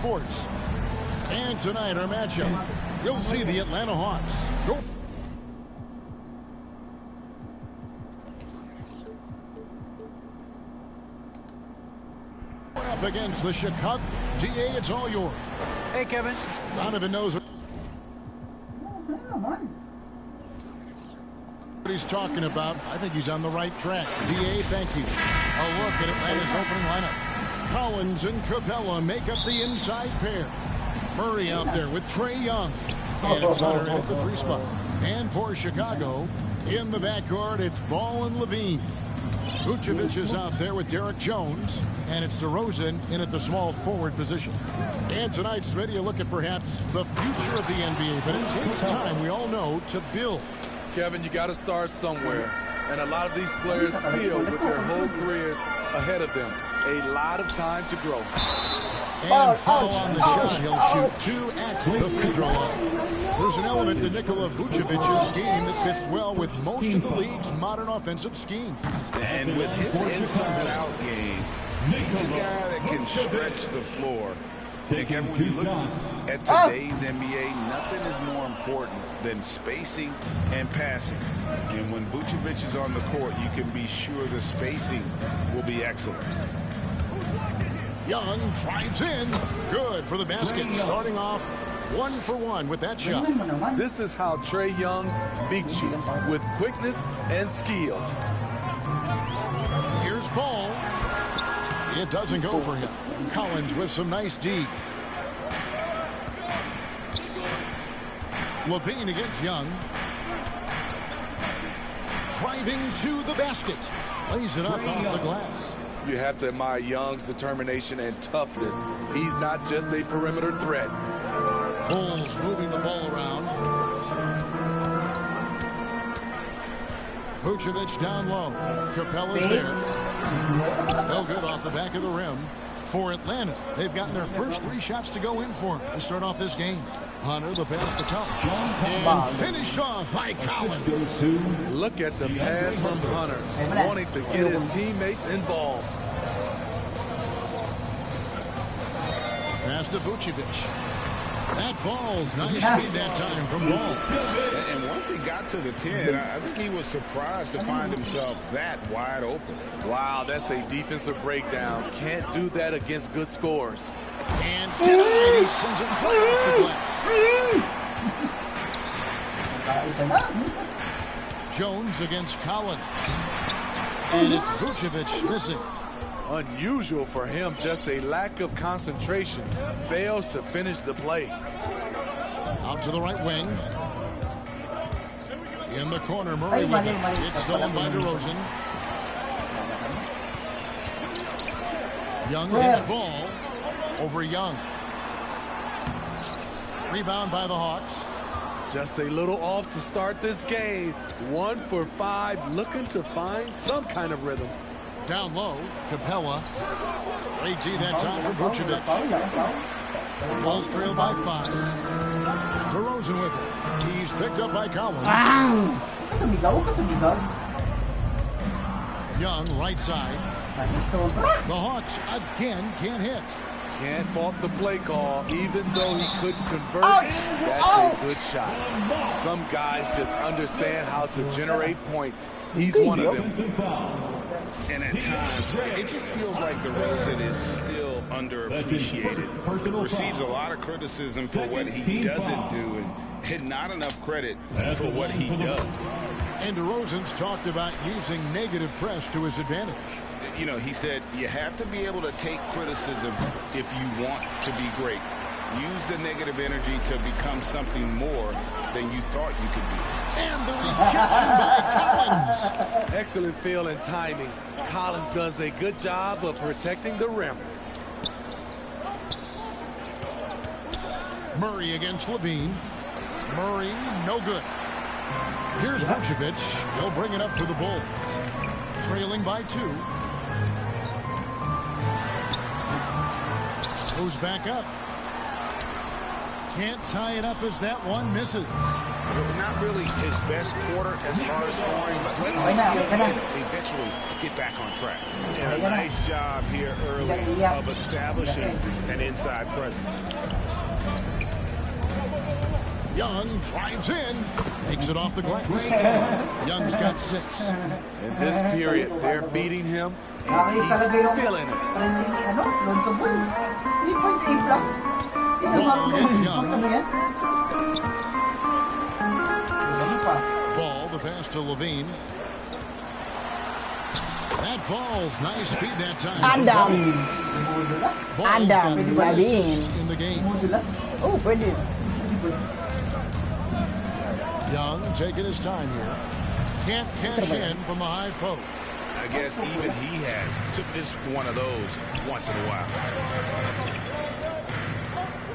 Sports. And tonight our matchup, you'll see the Atlanta Hawks go up against the Chicago. DA, it's all yours. Hey, Kevin. Donovan knows what he's talking about. I think he's on the right track. DA, thank you. A look at Atlanta's opening lineup. Collins and Capella make up the inside pair. Murray out there with Trae Young. And it's Hunter in at the 3 spot. And for Chicago, in the backcourt, it's Ball and Levine. Vucevic is out there with Derek Jones. And it's DeRozan in at the small forward position. And tonight's video look at perhaps the future of the NBA. But it takes time, we all know, to build. Kevin, you got to start somewhere. And a lot of these players feel with their whole careers ahead of them. A lot of time to grow. And foul on the shot. He'll shoot 2 at the free throw line. There's an element to Nikola Vucevic's game that fits well with most of the league's modern offensive scheme. And with his inside-out game, he's a guy that can stretch the floor. And Kevin, when you look at today's NBA, nothing is more important than spacing and passing. And when Vucevic is on the court, you can be sure the spacing will be excellent. Young drives in. Good for the basket. Starting off 1 for 1 with that shot. This is how Trae Young beats you, with quickness and skill. Here's Ball. It doesn't go for him. Collins with some nice D. Levine against Young. Driving to the basket. Lays it up off the glass. You have to admire Young's determination and toughness. He's not just a perimeter threat. Bulls moving the ball around. Vucevic down low. Capella's there. No good off the back of the rim. For Atlanta, they've gotten their first 3 shots to go in for to start off this game. Hunter, the pass to Collins. And finished off by Collins. Look at the pass from Hunter, wanting to get his teammates involved. Pass to Vucevic. That falls. Nice speed that time from Ball. And once he got to the 10, I think he was surprised to find himself that wide open. Wow, that's a defensive breakdown. Can't do that against good scores. And tonight he sends it right off the glass. Jones against Collins. And it's Vucevic missing. Unusual for him, just a lack of concentration. Fails to finish the play. Out to the right wing. In the corner, Murray with it. It's stolen by DeRozan. Young hits Ball over Young. Rebound by the Hawks. Just a little off to start this game. 1 for 5, looking to find some kind of rhythm. Down low, Capella. Great D that time for Vucevic. Bulls trail by 5. DeRozan with it. He's picked up by Collins. Young, right side. The Hawks again can't hit. Can't fault the play call, even though he couldn't convert. That's a good shot. Some guys just understand how to generate points. He's one of them. And at times, it just feels like DeRozan is still underappreciated. Receives a lot of criticism for what he doesn't do and not enough credit for what he does. And DeRozan's talked about using negative press to his advantage. You know, he said you have to be able to take criticism if you want to be great. Use the negative energy to become something more than you thought you could be. And the rejection by Collins. Excellent feel and timing. Collins does a good job of protecting the rim. Murray against Levine. Murray, no good. Here's Vucevic. He'll bring it up for the Bulls. Trailing by 2. Goes back up. Can't tie it up as that one misses. Not really his best quarter as far as scoring, but let's see if he can eventually get back on track. Yeah, nice job here early of establishing an inside presence. Young drives in, makes it off the glass. Young's got 6. In this period, they're feeding him, and he's feeling it. Ball against Young. Ball, the pass to Levine. That falls. Nice feed that time. Adam. Ball's got 3 assists in the game. Oh, brilliant. Young taking his time here. Can't cash in from the high post. I guess even he has to miss one of those once in a while.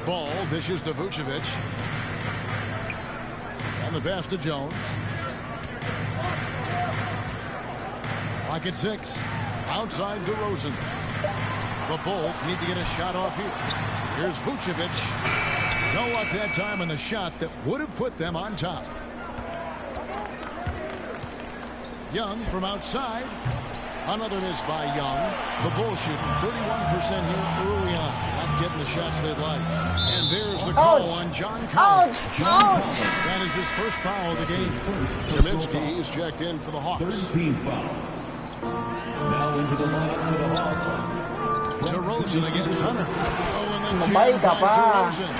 Ball dishes to Vucevic. And the pass to Jones. Lock at 6. Outside DeRozan. The Bulls need to get a shot off here. Here's Vucevic. No luck that time on the shot that would have put them on top. Young from outside. Another miss by Young. The Bulls shooting 31% here early on. Not getting the shots they'd like. And there's the call on John Collins. That is his first foul of the game. Kaminsky is checked in for the Hawks. 13 fouls. Now into the lineup for the Hawks. DeRozan against Hunter. Oh, and then Mabait ka pa. DeRozan.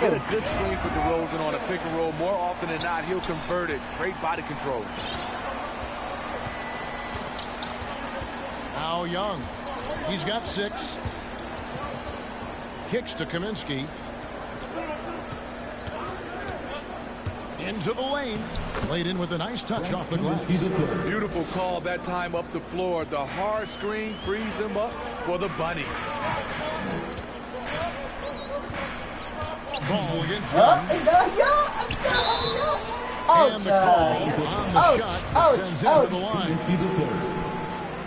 Get a good screen for DeRozan on a pick and roll. More often than not, he'll convert it. Great body control. Now Young. He's got 6. Kicks to Kaminsky. Into the lane. Laid in with a nice touch off the glass. Beautiful call that time up the floor. The hard screen frees him up for the bunny. Ball against Young. And the call on the shot that sends him to the line.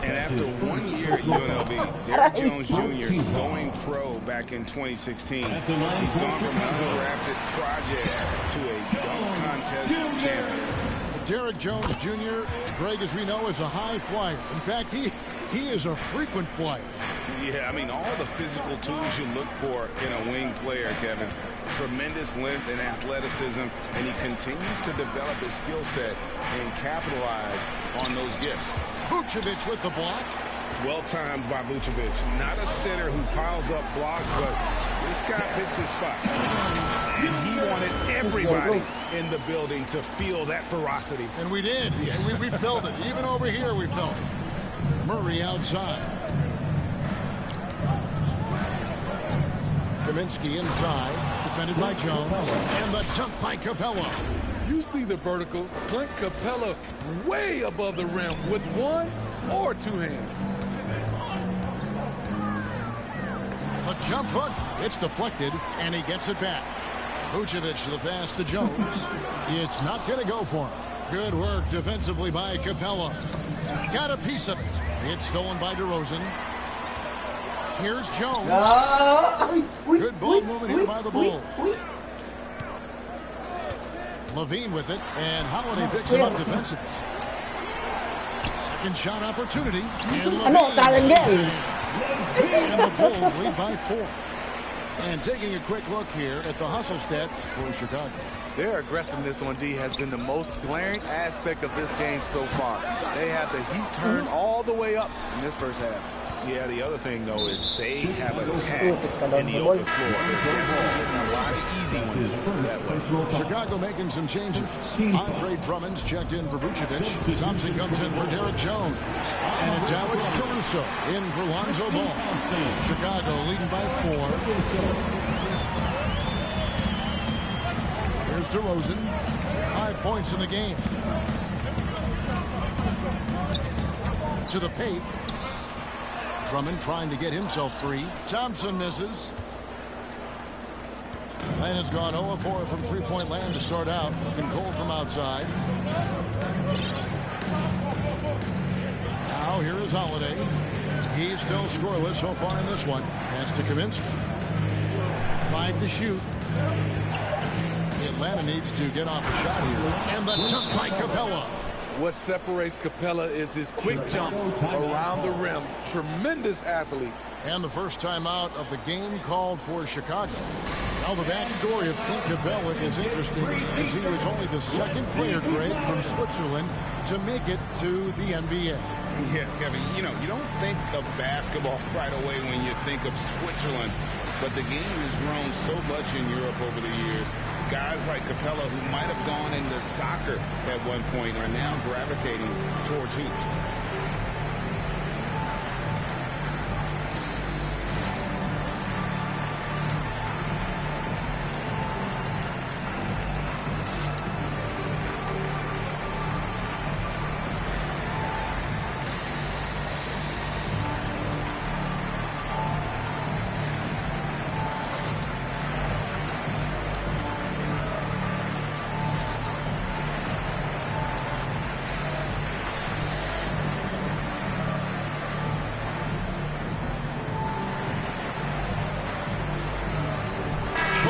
And after 1 year at UNLV, Derrick Jones Jr. going pro back in 2016. He's gone from an undrafted project to a dunk contest champion. Derrick Jones Jr., Greg, as we know, is a high flyer. In fact, he is a frequent flyer. Yeah, I mean, all the physical tools you look for in a wing player, Kevin. Tremendous length and athleticism, and he continues to develop his skill set and capitalize on those gifts. Vucevic with the block. Well timed by Vucevic. Not a center who piles up blocks, but this guy picks his spot. And he wanted everybody in the building to feel that ferocity. And we did. Yeah. We felt it. Even over here we felt it. Murray outside. Kaminsky inside. Defended by Jones. And the dunk by Capella. You see the vertical. Clint Capella way above the rim with 1 or 2 hands. A jump hook. It's deflected, and he gets it back. Vucevic the pass to Jones. It's not going to go for him. Good work defensively by Capella. Got a piece of it. It's stolen by DeRozan. Here's Jones. Good ball movement here by the Bulls. Levine with it, and Holiday picks him up defensively. Second shot opportunity. And Levine. And the Bulls lead by 4. And taking a quick look here at the hustle stats for Chicago. Their aggressiveness on D has been the most glaring aspect of this game so far. They have the heat turned all the way up in this first half. Yeah, the other thing, though, is they have attacked in the open floor. Getting a lot of easy ones that way. Chicago making some changes. Andre Drummond's checked in for Vucevic. Thompson comes in for Derrick Jones. And it's Alex Caruso in for Lonzo Ball. Chicago leading by 4. Here's DeRozan. 5 points in the game. To the paint. Drummond trying to get himself free. Thompson misses. And has gone 0-4 from three-point land to start out. Looking cold from outside. Now here is Holiday. He's still scoreless so far in this one. Pass to Kaminsky. 5 to shoot. It Atlanta needs to get off a shot here. And the dunk by Capella. What separates Capella is his quick jumps around the rim. Tremendous athlete. And the first timeout of the game called for Chicago. Now the backstory of Clint Capella is interesting, as he was only the second player, Greg, from Switzerland to make it to the NBA. Yeah, Kevin, you know, you don't think of basketball right away when you think of Switzerland, but the game has grown so much in Europe over the years. Guys like Capella, who might have gone into soccer at one point, are now gravitating towards hoops.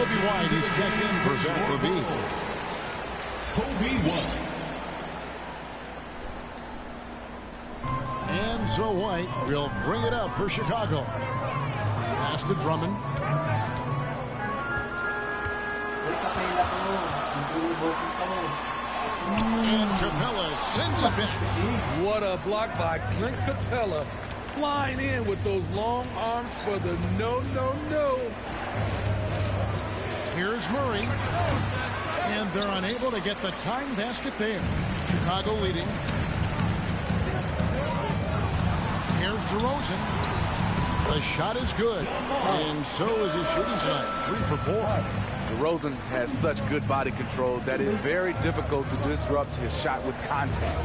White is checked in for Zach LaVine. Kobe White. And so White will bring it up for Chicago. Pass to Drummond. And Capella sends it back. What a block by Clint Capella. Flying in with those long arms for the no. Here's Murray. And they're unable to get the tying basket there. Chicago leading. Here's DeRozan. The shot is good. And so is his shooting tonight. 3 for 4. DeRozan has such good body control that it's very difficult to disrupt his shot with contact.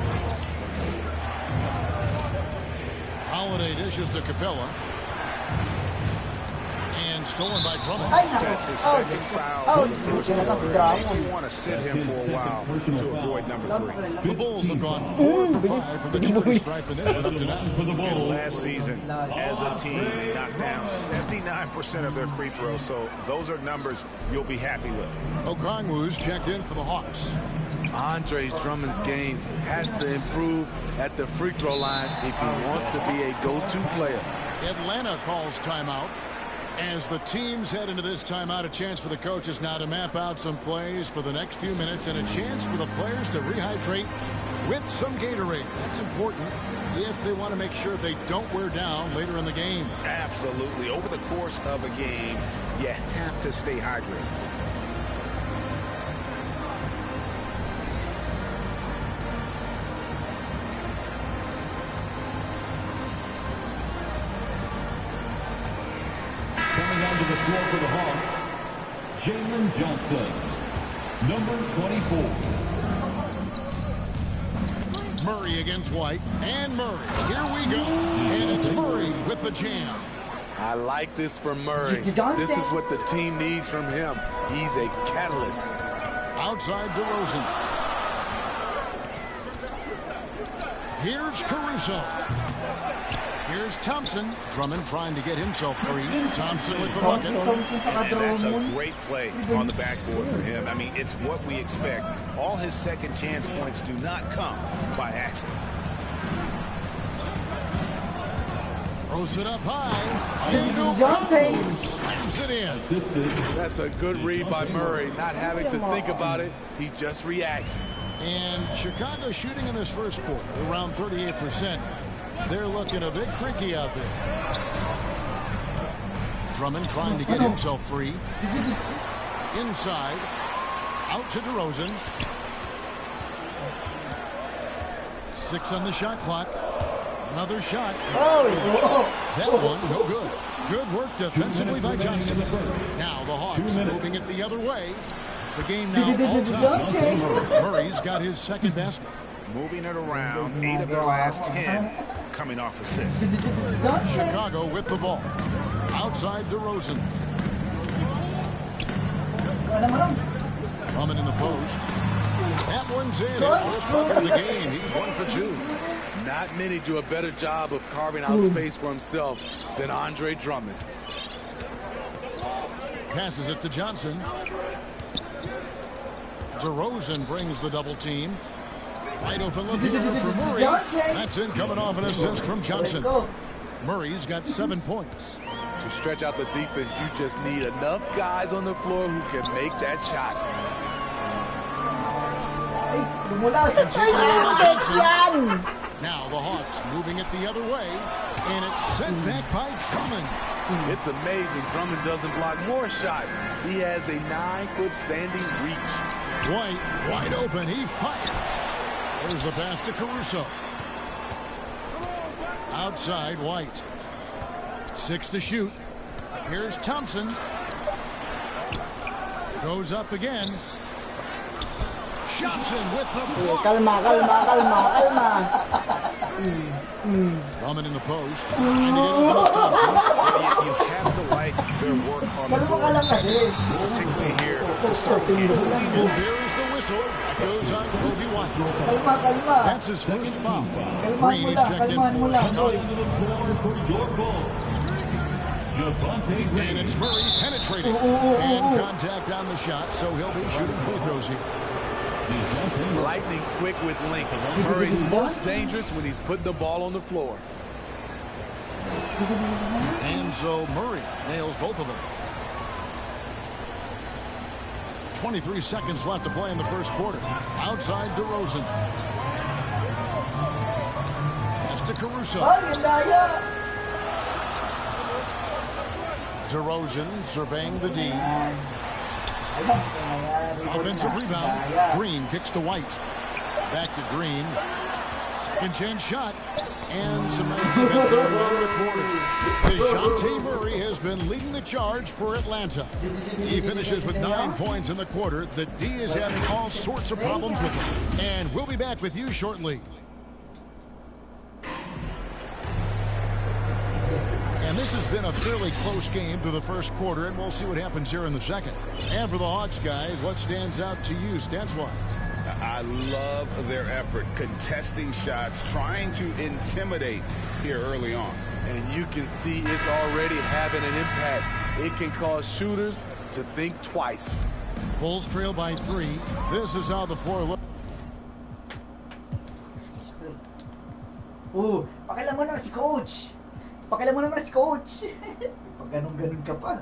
Holiday dishes to Capella. And stolen by Drummond. That's his second foul in the first quarter. They want to sit him for a while to avoid number 3. The Bulls have gone 4 for 5 from the charity stripe in this one up to now. For the And Bulls. last season, as a team, they knocked down 79% of their free throws, so those are numbers you'll be happy with. Okongwu's checked in for the Hawks. Andre Drummond's game has to improve at the free throw line if he wants to be a go-to player. Atlanta calls timeout. As the teams head into this timeout, a chance for the coaches now to map out some plays for the next few minutes and a chance for the players to rehydrate with some Gatorade. That's important if they want to make sure they don't wear down later in the game. Absolutely. Over the course of a game, you have to stay hydrated. Coming onto the floor for the Hawks, Jalen Johnson, number 24. Murray against White. And Murray. Here we go. And it's Murray with the jam. I like this for Murray. This is what the team needs from him. He's a catalyst. Outside DeRozan. Here's Caruso. Here's Thompson. Drummond trying to get himself free. Thompson with the bucket. And that's a great play on the backboard for him. I mean, it's what we expect. All his second chance points do not come by accident. Throws it up high. And slams it in. That's a good read by Murray. Not having to think about it, he just reacts. And Chicago shooting in this first quarter around 38%. They're looking a bit creaky out there. Drummond trying to get himself free. Inside. Out to DeRozan. 6 on the shot clock. Another shot. That one, no good. Good work defensively by Johnson. Now the Hawks moving it the other way. The game now all time. Murray's got his second basket. Moving it around, 8 of their last 10 coming off assists. Chicago with the ball. Outside DeRozan. Drummond in the post. That one's in. His first bucket of the game. He's 1 for 2. Not many do a better job of carving out space for himself than Andre Drummond. Passes it to Johnson. DeRozan brings the double team. Wide open look here for Murray. That's in, coming off an assist from Johnson. Murray's got 7 points. To stretch out the defense, you just need enough guys on the floor who can make that shot. And taken away by Johnson. Now the Hawks moving it the other way, and it's sent back by Drummond. It's amazing Drummond doesn't block more shots. He has a 9-foot standing reach. White, wide open, he fires. There's the pass to Caruso. Outside, White. 6 to shoot. Here's Thompson. Goes up again. Johnson with the block. Kalma. Drummond in the post. Trying to get open as Thompson. You have to like their work on the board, particularly here to start the game. And there is the whistle. That goes on Kobe White. Kalma. That's his first foul. Green is checked in for Chicago. And it's Murray penetrating. And contact on the shot, so he'll be shooting free throws here. Lightning quick with length. Murray's most dangerous when he's putting the ball on the floor. And so Murray nails both of them. 23 seconds left to play in the first quarter. Outside DeRozan. Pass to Caruso. DeRozan surveying the D. Offensive rebound. Green kicks to White. Back to Green. Second chance shot. And some nice defense there to end the quarter. DeJounte Murray has been leading the charge for Atlanta. He finishes with 9 points in the quarter. The D is having all sorts of problems with him. And we'll be back with you shortly. And this has been a fairly close game through the first quarter, and we'll see what happens here in the second. And for the Hawks, guys, what stands out to you stats-wise? I love their effort, contesting shots, trying to intimidate here early on. And you can see it's already having an impact. It can cause shooters to think twice. Bulls trail by 3. This is how the floor looks. Pakialam mo naman si Coach. Pag ganun-ganun ka pa.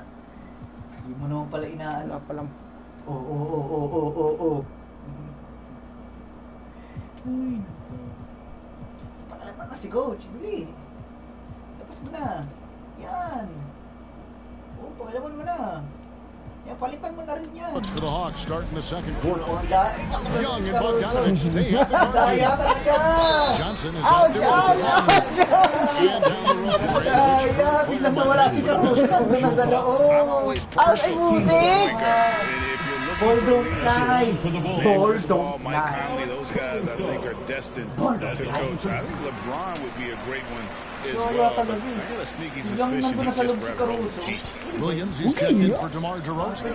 Hindi mo naman pala inaala pa lang. Pakialam mo naman si Coach. Bili. Tapos mo na. Yan. Pakialam mo na. Yan, palitan mo na rin yan. Looks for the Hawks starting the second quarter. Young and Bogdanovich, they have the mark. Johnson is out there with the foul. And down the road, Biglang nawala si Caruso. Nandun na sa loob. If you're looking for Mike Conley, those guys I think are destined to coach. I think LeBron would be a great one as well. But I got a sneaky suspicion he just grabbed hold of the team. Williams, he's checked in for DeMar DeRozan.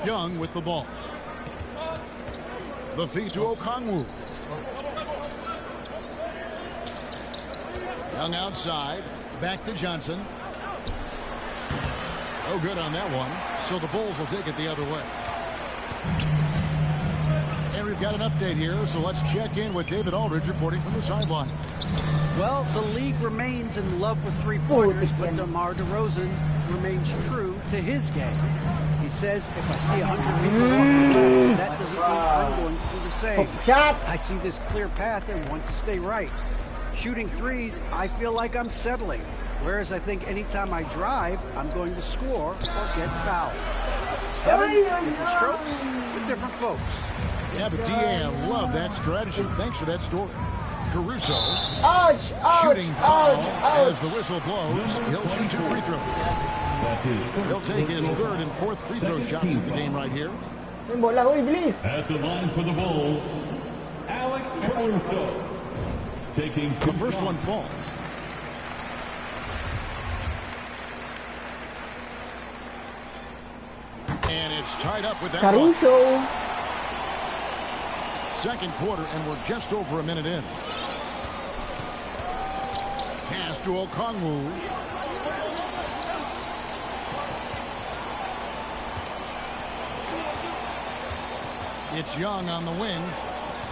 Young with the ball. The feed to Okongwu. Young outside. Back to Johnson. No good on that one. So the Bulls will take it the other way. And we've got an update here, so let's check in with David Aldridge reporting from the sideline. Well, the league remains in love with three-pointers, but DeMar DeRozan remains true to his game. He says, if I see 100 people walking, that doesn't mean I'm going to do the same. I see this clear path and want to stay right. Shooting threes, I feel like I'm settling. Whereas I think anytime I drive, I'm going to score or get fouled. Different strokes with different folks. Yeah, but D.A., I love that strategy. Thanks for that story. Caruso, shooting foul as the whistle blows. He'll shoot 2 free throws. He'll take his 3rd and 4th free throw shots of the game right here. At the line for the Bulls, Alex Caruso. Taking The first one falls. And it's tied up with that Caruso. Second quarter, and we're just over a minute in. Pass to Okongwu. It's Young on the wing.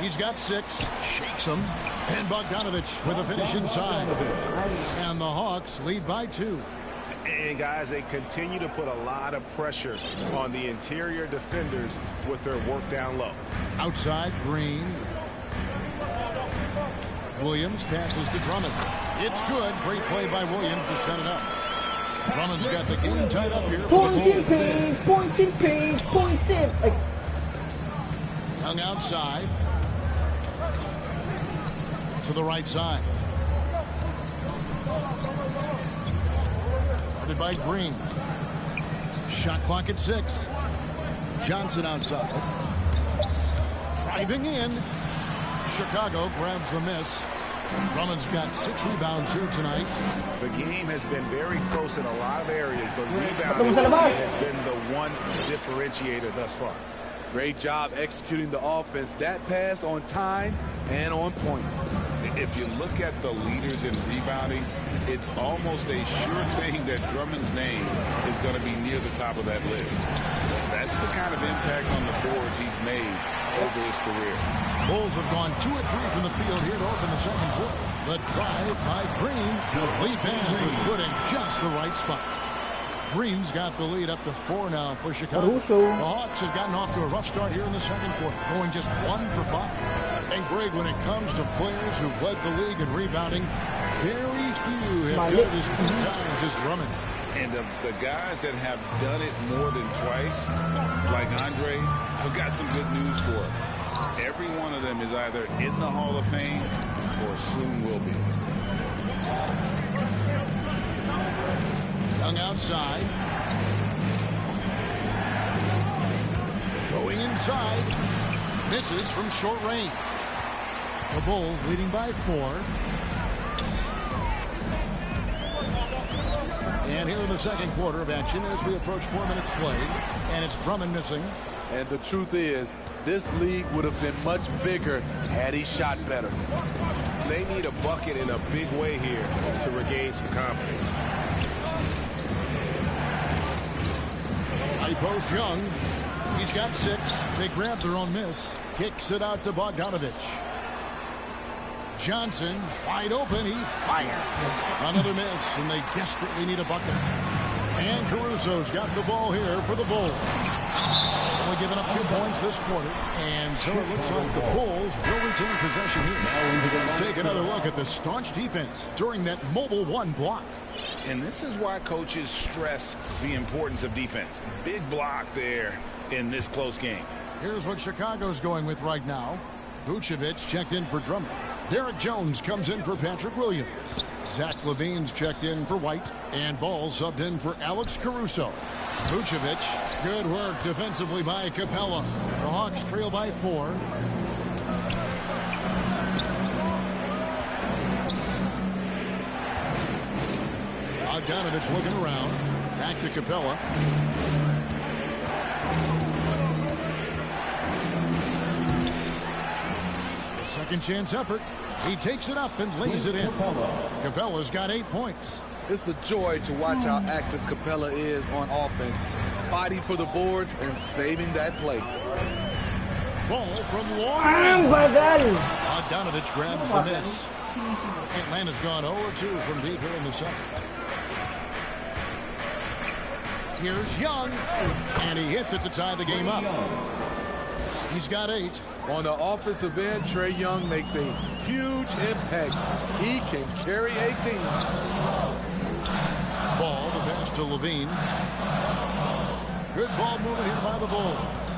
He's got 6, shakes him, and Bogdanovich with a finish inside. And the Hawks lead by 2. And guys, they continue to put a lot of pressure on the interior defenders with their work down low. Outside, Green. Williams passes to Drummond. It's good. Great play by Williams to set it up. Drummond's got the game tied up here. Points in paint, points in paint, points in. Young outside. To the right side. Guarded by Green. Shot clock at 6. Johnson outside. Driving in. Chicago grabs the miss. Drummond's got 6 rebounds here tonight. The game has been very close in a lot of areas, but rebounding has been the one differentiator thus far. Great job executing the offense. That pass on time and on point. If you look at the leaders in rebounding, it's almost a sure thing that Drummond's name is going to be near the top of that list. That's the kind of impact on the boards he's made over his career. Bulls have gone 2 of 3 from the field here to open the second quarter. The drive by Green. Lee pass was put in just the right spot. Green's got the lead up to 4 now for Chicago. The Hawks have gotten off to a rough start here in the second quarter, going just 1 for 5. And Greg, when it comes to players who've led the league in rebounding, very few have done it as many times as Drummond. And of the guys that have done it more than twice, like Andre, I've got some good news for him. Every one of them is either in the Hall of Fame or soon will be. Young outside. Going inside. Misses from short range. The Bulls leading by 4. And here in the second quarter of action as we approach 4 minutes played. And it's Drummond missing. And the truth is, this league would have been much bigger had he shot better. They need a bucket in a big way here to regain some confidence. High post Young. He's got 6. They grab their own miss. Kicks it out to Bogdanovich. Johnson wide open. He fires. Another miss, and they desperately need a bucket. And Caruso's got the ball here for the Bulls. Only giving up 2 points this quarter. And so it looks like the Bulls will retain possession here. Let's take another look at the staunch defense during that mobile 1 block. And this is why coaches stress the importance of defense. Big block there in this close game. Here's what Chicago's going with right now. Vucevic checked in for Drummond. Derek Jones comes in for Patrick Williams. Zach LaVine's checked in for White. And Ball subbed in for Alex Caruso. Vucevic, good work defensively by Capella. The Hawks trail by 4. Bogdanovich looking around. Back to Capella. A second chance effort. He takes it up and lays it in. Capella's got 8 points. It's a joy to watch how active Capella is on offense, fighting for the boards and saving that play. Ball from long. Bogdanovich grabs the miss. Atlanta's gone 0-2 from deep here in the second. Here's Young, and he hits it to tie the game up. He's got 8. On the offensive end, Trae Young makes a huge impact. He can carry a team. Ball, the pass to Levine. Good ball movement here by the Bulls.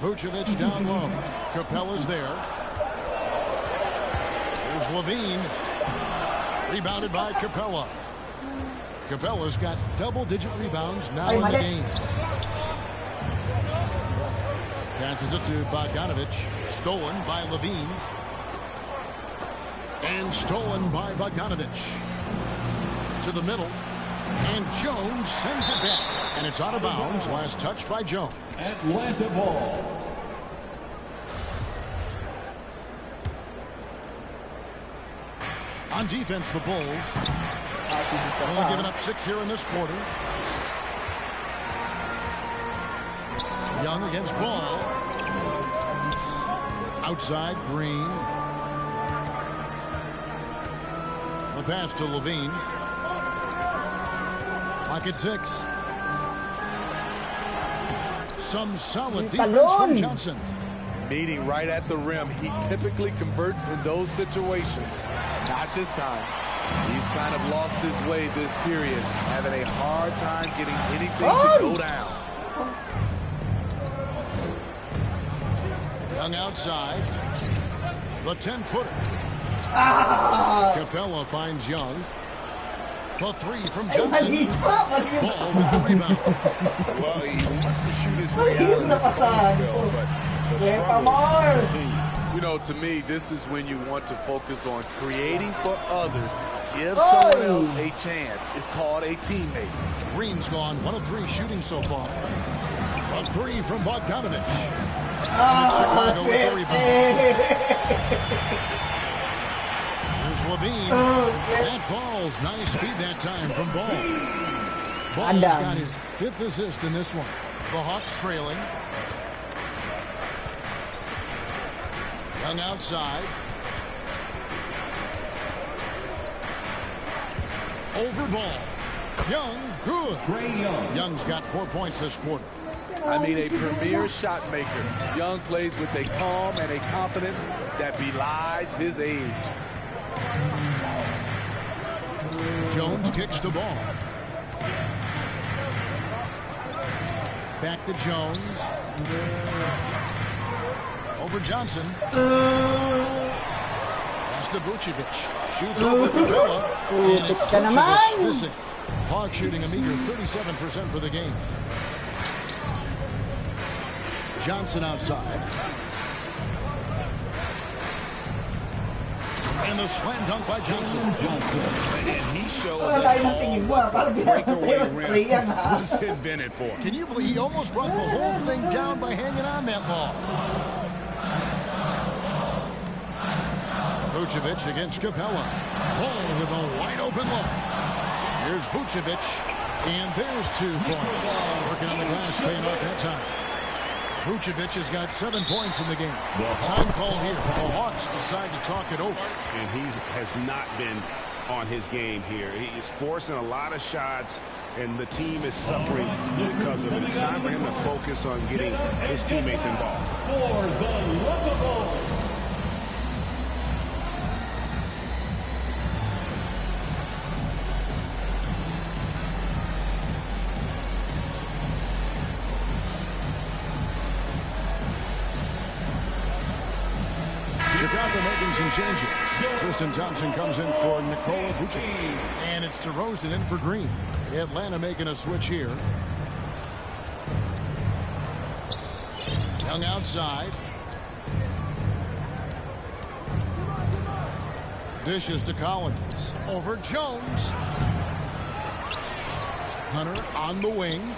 Vucevic down low. Capella's there. Here's Levine. Rebounded by Capella. Capella's got double-digit rebounds now in the game. Passes it to Bogdanovich. Stolen by Levine. And stolen by Bogdanovich. To the middle. And Jones sends it back. And it's out of bounds. Last touch by Jones. Atlanta ball. On defense, the Bulls. Only giving up 6 here in this quarter. Young against Ball. Outside, Green. The pass to Levine. Clock at 6. Some solid defense from Johnson. Meeting right at the rim. He typically converts in those situations. Not this time. He's kind of lost his way this period, having a hard time getting anything to go down. Young outside. The 10-footer. Capella finds Young. The 3 from Johnson. Ball with the rebound. Well, he wants to shoot his way out of this spell, but the struggle continues. You know, to me, this is when you want to focus on creating for others. Give someone else a chance. It's called a teammate. Green's gone 1 of 3 shooting so far. A 3 from Bogdanovich. Chicago with the rebound. Here's Levine. That falls. Nice feed that time from Ball. Ball's got his 5th assist in this one. The Hawks trailing. Young outside. Over Ball. Young, good. Young's got 4 points this quarter. I mean, a premier shot maker. Young plays with a calm and a confidence that belies his age. Jones kicks the ball. Back to Jones. Over Johnson. Pass to Vucevic. Shoots over Capella. And it's Vucevic missing. Hawks shooting a meager 37% for the game. Johnson outside. And the slam dunk by Johnson. And he shows us all breakaway rim was invented for. Can you believe he almost brought the whole thing down by hanging on that ball? Vucevic against Capella. Ball with a wide open look. Here's Vucevic. And there's 2 points. Working on the glass, paying off that time. Vucevic has got 7 points in the game. Time call here. The Hawks decide to talk it over. And he has not been on his game here. He's forcing a lot of shots, and the team is suffering because of it. It's time for him to focus on getting his teammates involved. For the lovable. Chicago making some changes. Tristan Thompson comes in for Nikola Vucevic. And it's DeRozan in for Green. Atlanta making a switch here. Young outside. Dishes to Collins. Over Jones. Hunter on the wing.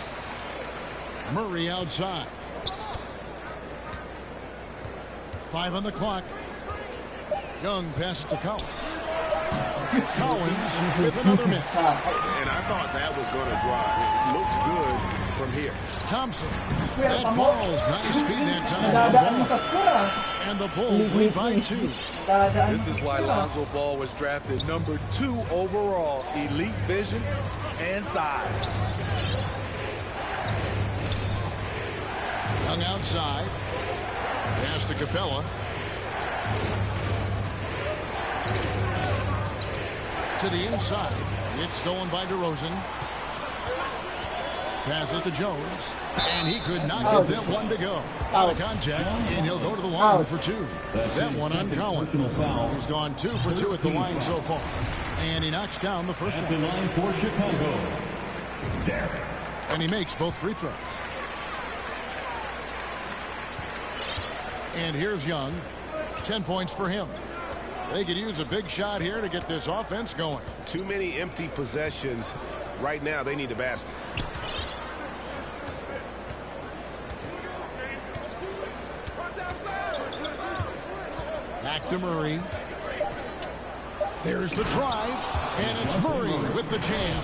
Murray outside. 5 on the clock. Young passes to Collins. Collins with another miss. And I thought that was going to drop. It looked good from here. Thompson. That falls. Nice feed that time. And the Bulls lead by 2. This is why Lonzo Ball was drafted number 2 overall. Elite vision and size. Young outside. Pass to Capella. To the inside. It's stolen by DeRozan. Passes to Jones. And he could not get that one to go. Out of contact. And he'll go to the line for 2. That one on Collins. He's gone 2 for 2 at the line so far. And he knocks down the first one. At the line for Chicago. Derek. And he makes both free throws. And here's Young. 10 points for him. They could use a big shot here to get this offense going. Too many empty possessions. Right now, they need a basket. Back to Murray. There's the drive. And it's Murray with the jam.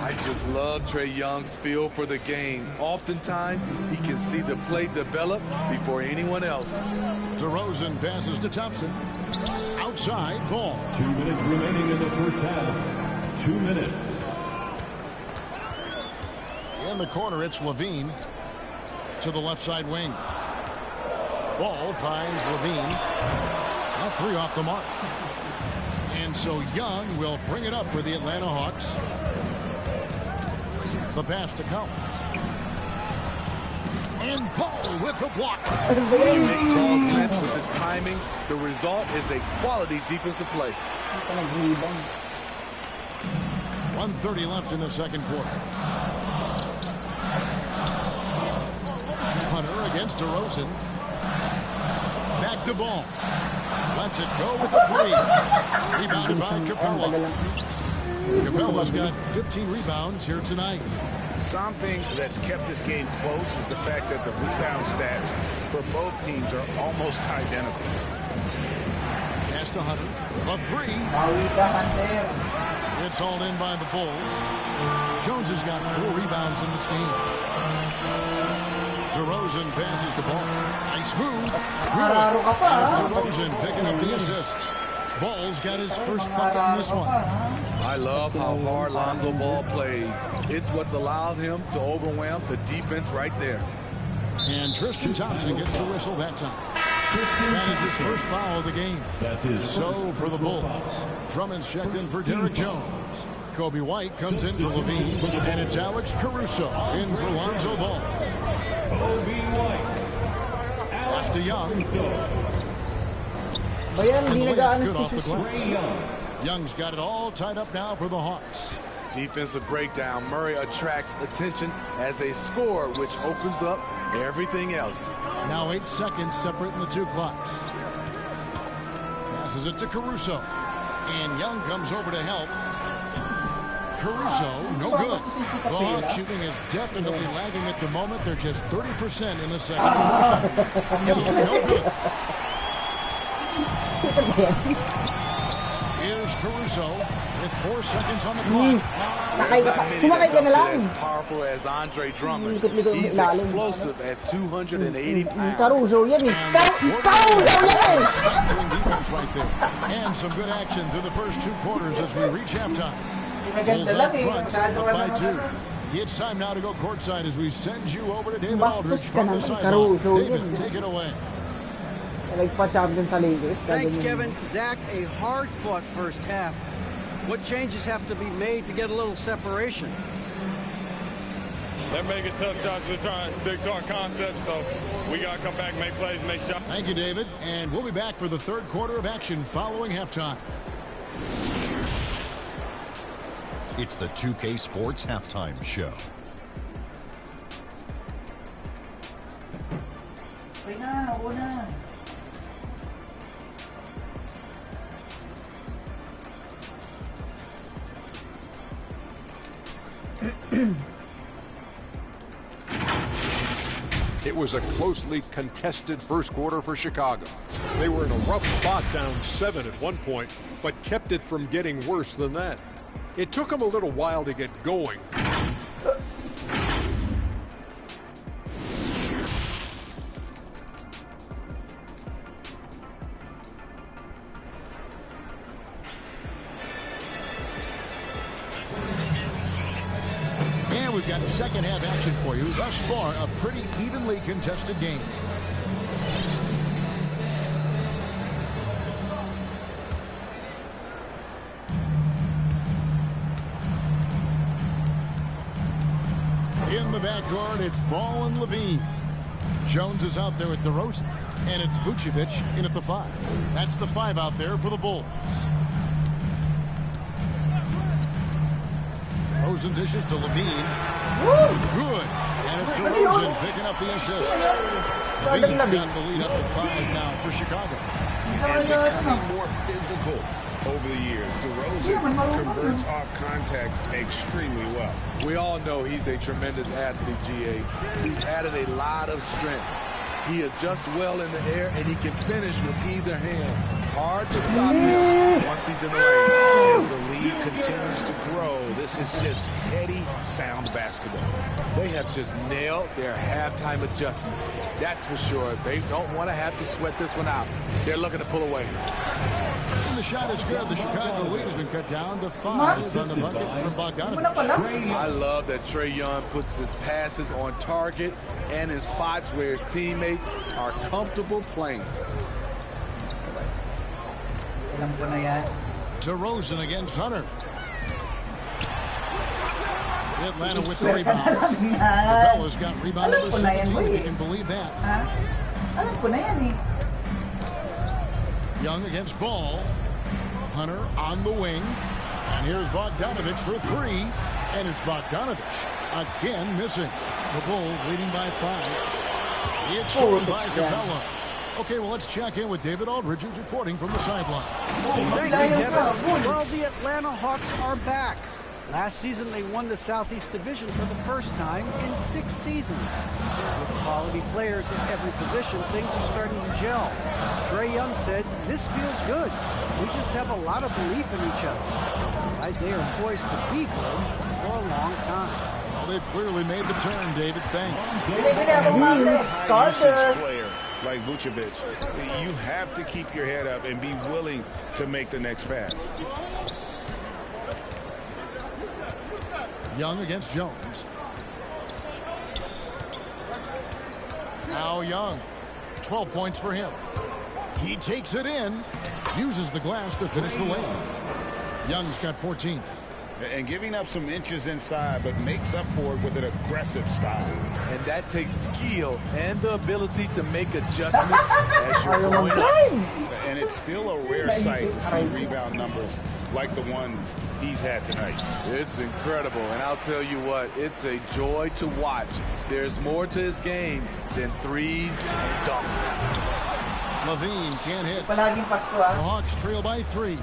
I just love Trae Young's feel for the game. Oftentimes, he can see the play develop before anyone else. DeRozan passes to Thompson. Outside, ball. 2 minutes remaining in the first half. 2 minutes. In the corner, it's Levine to the left side wing. Ball finds Levine. That three off the mark. And so Young will bring it up for the Atlanta Hawks. The pass to Collins. And Ball with the block. He makes balls land with his timing. The result is a quality defensive play. 1:30 left in the second quarter. Hunter against DeRozan. Back to Ball. Lets it go with the three. Rebounded by Capella. Capella's got 15 rebounds here tonight. Something that's kept this game close is the fact that the rebound stats for both teams are almost identical. Pass to Hunter. A three. It's hauled in by the Bulls. Jones has got 4 rebounds in this game. DeRozan passes the ball. Nice move. Good. DeRozan picking up the assist. Ball's got his first bucket in this one. I love how hard Lonzo Ball plays. It's what's allowed him to overwhelm the defense right there. And Tristan Thompson gets the whistle that time. That is his first foul of the game. So for the Bulls, Drummond's checked in for Derek Jones. Kobe White comes in for Levine. And it's Alex Caruso in for Lonzo Ball. Pass to Young. And the layup's good off the glass. Young's got it all tied up now for the Hawks. Defensive breakdown. Murray attracts attention as a scorer, which opens up everything else. Now 8 seconds separating the two clocks. Passes it to Caruso. And Young comes over to help. Caruso, no good. The Hawks shooting is definitely lagging at the moment. They're just 30% in the second. Young, no good. Here's Caruso with 4 seconds on the clock. There's not many that don't say as powerful as Andre Drummond. He's explosive at 280 pounds. Stifling defense right there. And some good action through the first 2 quarters as we reach halftime. Bulls out front, up by 2. It's time now to go courtside as we send you over to David Aldridge from the sideline. David, take it away. Thanks, Kevin. Zach, a hard-fought first half. What changes have to be made to get a little separation? They're making tough shots. We're trying to stick to our concept, so we got to come back, make plays, make shots. Thank you, David. And we'll be back for the third quarter of action following halftime. It's the 2K Sports Halftime Show. It was a closely contested first quarter for Chicago. They were in a rough spot, down 7 at one point, but kept it from getting worse than that. It took them a little while to get going. And we've got second half action for you. Thus far, a pretty evenly contested game. In the backcourt, it's Ball and Levine. Jones is out there with DeRozan. And it's Vucevic in at the 5. That's the 5 out there for the Bulls. DeRozan dishes to Levine. Good. And it's DeRozan picking up the assist. Levine's got the lead up to 5 now for Chicago. And becoming more physical over the years. DeRozan converts off contact extremely well. We all know he's a tremendous athlete, GA. He's added a lot of strength. He adjusts well in the air, and he can finish with either hand. hard to stop him once he's in the lane. As the lead continues to grow, this is just heady, sound basketball. They have just nailed their halftime adjustments. That's for sure. They don't want to have to sweat this one out. They're looking to pull away. And the shot is good. The Chicago lead has been cut down to 5 on the bucket from Bogdanovich. I love that Trae Young puts his passes on target and in spots where his teammates are comfortable playing. DeRozan against Hunter. Atlanta with the rebound. Capella's got rebound number 17, if you can believe that. Alam ko na yan eh. Young against Ball. Hunter on the wing. And here's Bogdanovich for 3. And it's Bogdanovich again missing. The Bulls leading by 5. It's scored by Capella. Okay, well, let's check in with David Aldridge, who's reporting from the sideline. Well, the Atlanta Hawks are back. Last season, they won the Southeast Division for the first time in 6 seasons. With quality players at every position, things are starting to gel. Trae Young said, "This feels good. We just have a lot of belief in each other." Guys, they are poised to be good for a long time. Well, they've clearly made the turn, David. Thanks. High usage player like Vucevic, you have to keep your head up and be willing to make the next pass. Young against Jones. Now Young. 12 points for him. He takes it in. Uses the glass to finish the lane. Young's got 14. And giving up some inches inside, but makes up for it with an aggressive style. And that takes skill and the ability to make adjustments as you're going up. And it's still a rare sight to see rebound numbers like the ones he's had tonight. It's incredible, and I'll tell you what, it's a joy to watch. There's more to his game than threes and dunks. Levine can't hit. The Palaging Pasko, ah. Hawks trail by 3.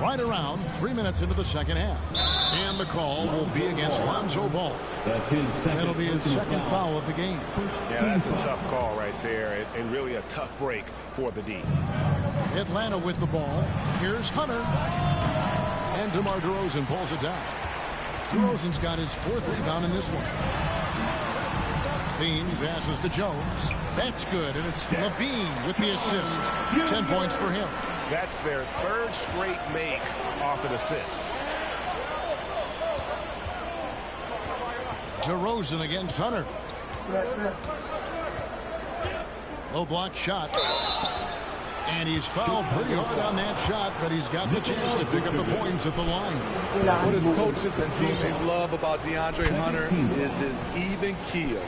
Right around 3 minutes into the second half. And the call will be against Lonzo Ball. That'll be his second foul of the game. Yeah, that's a tough call right there, and really a tough break for the D. Atlanta with the ball. Here's Hunter. And DeMar DeRozan pulls it down. DeRozan's got his 4th rebound in this one. Bean passes to Jones. That's good, and it's Levine with the assist. 10 points for him. That's their 3rd straight make off an assist. DeRozan against Hunter. Low block shot. And he's fouled pretty hard on that shot, but he's got the chance to pick up the points at the line. What his coaches and teammates love about DeAndre Hunter is his even keel.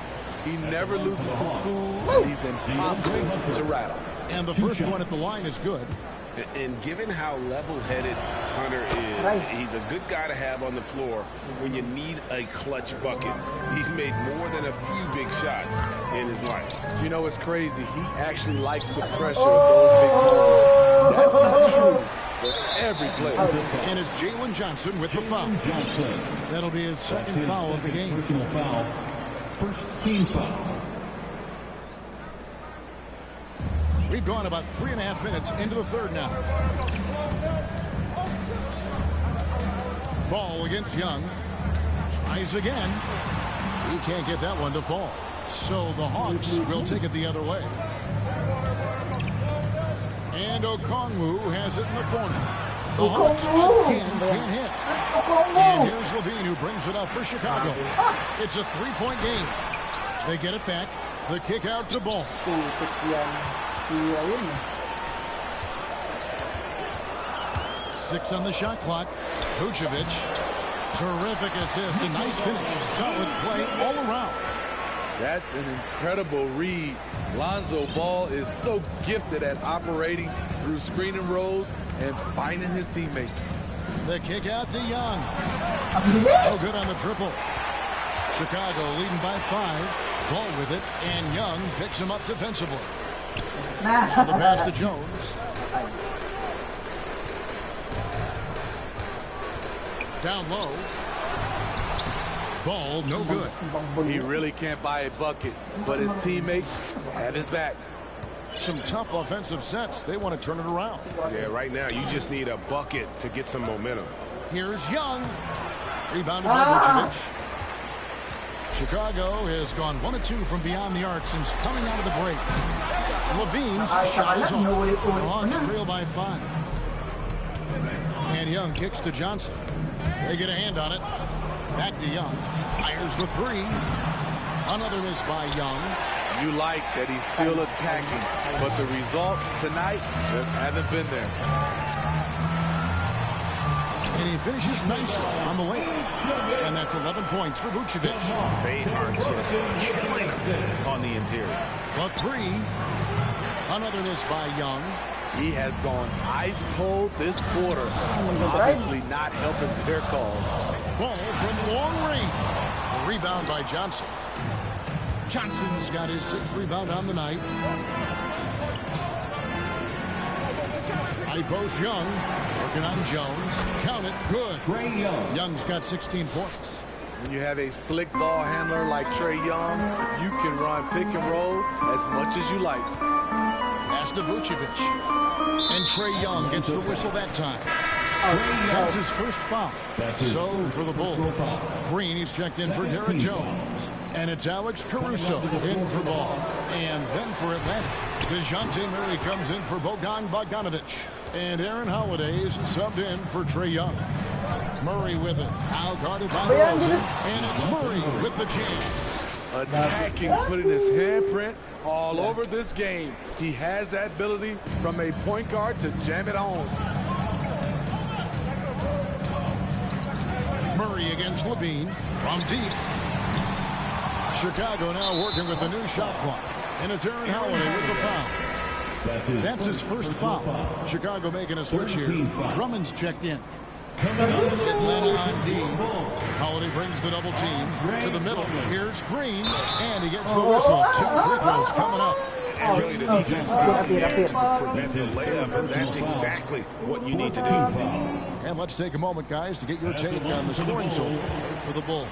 He never loses his cool, and he's impossible to rattle. And the first one at the line is good. And given how level-headed Hunter is, he's a good guy to have on the floor when you need a clutch bucket. He's made more than a few big shots in his life. You know, it's crazy. He actually likes the pressure of those big moments. That's not true for every player. And it's Jalen Johnson with the foul. That'll be his second foul of the game. First team foul. We've gone about 3.5 minutes into the third now. Ball against Young. Tries again. He can't get that one to fall. So the Hawks will take it the other way. And Okongwu has it in the corner. The Hawks again can't hit. And here's Levine who brings it up for Chicago. It's a 3-point game. They get it back. The kick out to Ball. 6 on the shot clock. Vucevic. Terrific assist. A nice finish. Solid play all around. That's an incredible read. Lonzo Ball is so gifted at operating through screen and rolls and finding his teammates. The kick out to Young. Oh, good on the triple. Chicago leading by 5. Ball with it, and Young picks him up defensively. Now the pass to Jones. Down low. Ball, no good. He really can't buy a bucket, but his teammates have his back. Some tough offensive sets. They want to turn it around. Yeah, right now you just need a bucket to get some momentum. Here's Young. Rebounded by Vucevic. Chicago has gone 1 of 2 from beyond the arc since coming out of the break. Levine's shot is on. The Hawks trail by 5. And Young kicks to Johnson. They get a hand on it. Back to Young. Fires the 3. Another miss by Young. You like that he's still attacking, but the results tonight just haven't been there. And he finishes nicely on the way. And that's 11 points for Vucevic. They are just killing him on the interior. The 3. Another miss by Young. He has gone ice cold this quarter. Obviously not helping their cause. Ball from long range. A rebound by Johnson. Johnson's got his 6th rebound on the night. High post Young. Working on Jones. Count it. Good. Trae Young. Young's got 16 points. When you have a slick ball handler like Trae Young, you can run pick and roll as much as you like. Pass to Vucevic. And Trae Young gets the whistle that time. That's his first foul. So for the Bulls. Green, he's checked in for Derek Jones. And it's Alex Caruso in for Ball. And then for Atlanta, DeJounte Murray comes in for Bojan Bogdanovic. And Aaron Holiday is subbed in for Trae Young. Murray with it. Now guarded by DeRozan. And it's Murray with the jam. Attacking, putting his handprint all over this game. He has that ability from a point guard to jam it home. Murray against Levine from deep. Chicago now working with the new shot clock. And it's Aaron Holiday with the foul. That's his first foul. Chicago making a switch here. Drummond's checked in. Atlanta on D. Holiday brings the double team to the middle. Here's Green, and he gets the whistle. 2 free throws coming up. And really the defense found there to prevent the layup, and that's exactly what you need to do. And let's take a moment, guys, to get your take on the scoring so far for the Bulls.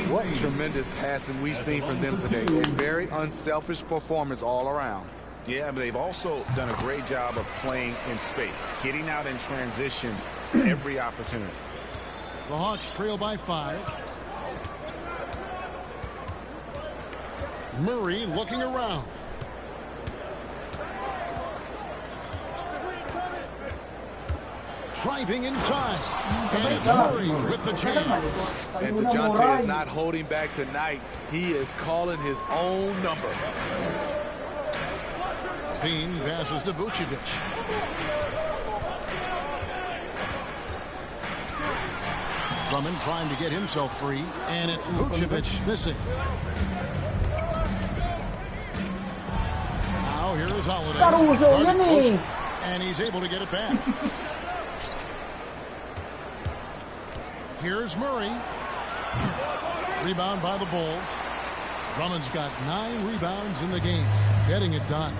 What tremendous passing we've seen from them today. A very unselfish performance all around. Yeah, but they've also done a great job of playing in space, getting out in transition every opportunity. The Hawks trail by 5. Murray looking around. Driving inside. And it's Murray with the jam. And DeJounte is not holding back tonight. He is calling his own number. Bean passes to Vucevic. Drummond trying to get himself free. And it's Vucevic missing. Now here is Holiday. And he's able to get it back. Here's Murray. Rebound by the Bulls. Drummond's got 9 rebounds in the game. Getting it done.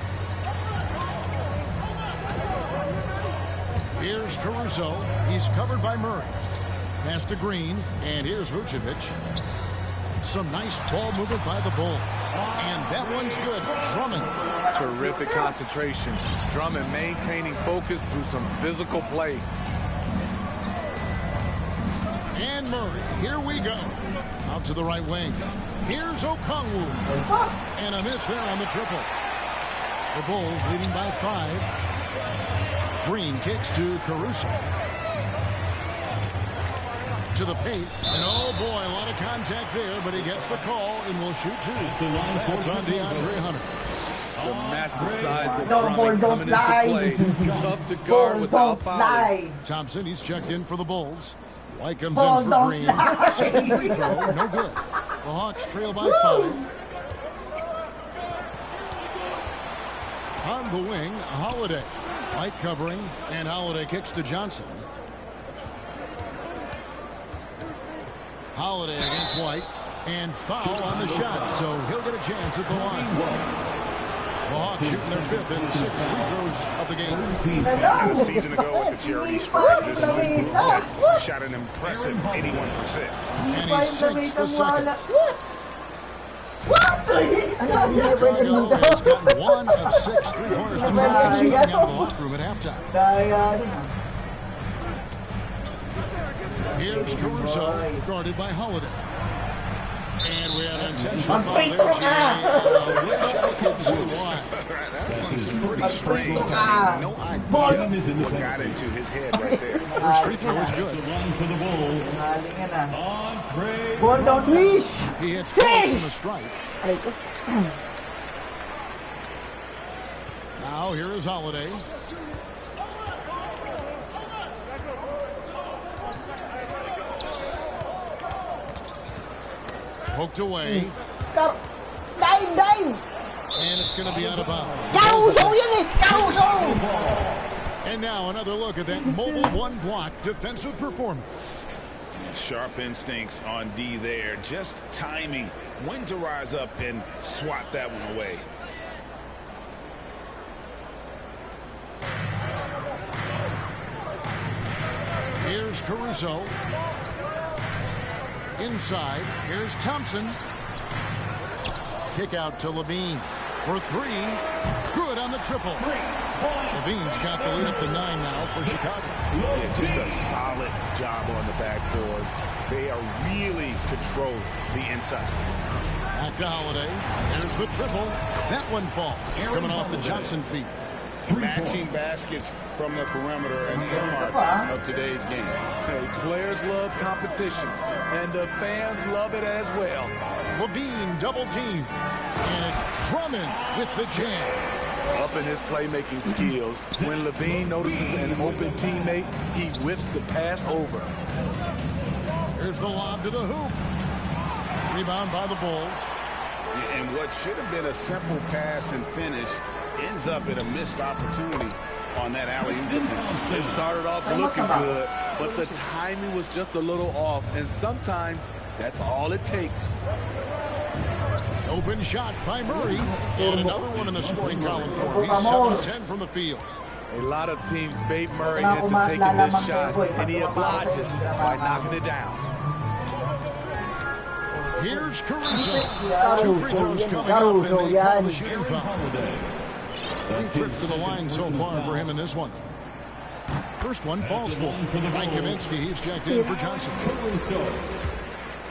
Here's Caruso. He's covered by Murray. Pass to Green. And here's Vucevic. Some nice ball movement by the Bulls. And that one's good. Drummond. Terrific concentration. Drummond maintaining focus through some physical play. And Murray, here we go. Out to the right wing. Here's Okongwu. And a miss there on the triple. The Bulls leading by 5. Green kicks to Caruso. To the paint. And oh boy, a lot of contact there, but he gets the call and will shoot 2. That's on DeAndre Hunter. The massive size of Drummond coming into play. Tough to guard without fouling. Thompson, he's checked in for the Bulls. White comes in for Green. Second free throw, no good. The Hawks trail by 5. On the wing, Holiday. White covering, and Holiday kicks to Johnson. Holiday against White, and foul on the shot, so he'll get a chance at the line. Hawks shooting their 5th and 6th free throws of the game. And a season ago at the charity stripe, this is a shot an impressive 81%. And he sinks the second. What? Chicago has gotten 1 of 6 3-pointers to try since coming out of the locker room at halftime. Here's Caruso, guarded by Holiday. And we have an intentional foul there, Jimmy. I wish I could see why. That one's pretty strange. I mean, no idea what got into his head right there. First free throw is good. He hits 12 from the strike. Now here is Holiday. Poked away. And it's going to be out of bounds. And now another look at that mobile one-block defensive performance. Sharp instincts on D there. Just timing when to rise up and swat that one away. Here's Caruso. Inside, here's Thompson. Kick out to Levine for 3. Good on the triple. Levine's got the lead up to 9 now for Chicago. Yeah, just a solid job on the backboard. They are really controlling the inside. Back to Holiday. There's the triple. That one falls. Coming off the Johnson feet. Matching baskets from the perimeter and the arc of today's game. Hey, players love competition, and the fans love it as well. Levine double team. And it's Drummond with the jam. Up in his playmaking skills, when Levine notices an open teammate, he whips the pass over. Here's the lob to the hoop. Rebound by the Bulls. And what should have been a simple pass and finish ends up in a missed opportunity on that alley-oop attempt. It started off looking good, but the timing was just a little off, and sometimes that's all it takes. Open shot by Murray. And another one in the scoring column for him. He's 7-10 from the field. A lot of teams bait Murray into taking this shot, and he obliges by knocking it down. Here's Caruso. 2 free throws coming up, and they call the shooting foul. 3 trips to the line so far for him in this one. First one falls for Mike Kaminsky. He's checked in for Johnson.